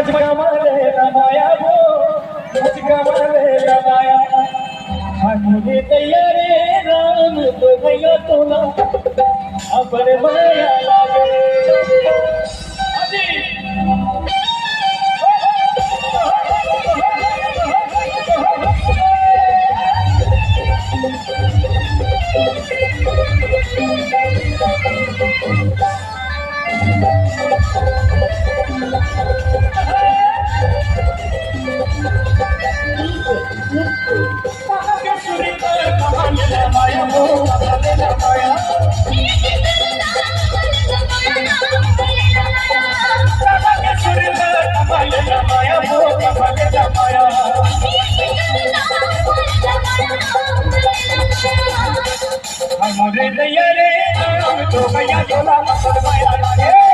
मुझका मारे रमाया वो मुझका मारे रमाया मुझे तैयारे राम तो गया तोला अपर माया लागे मुझे तैयारे तो भैया चोला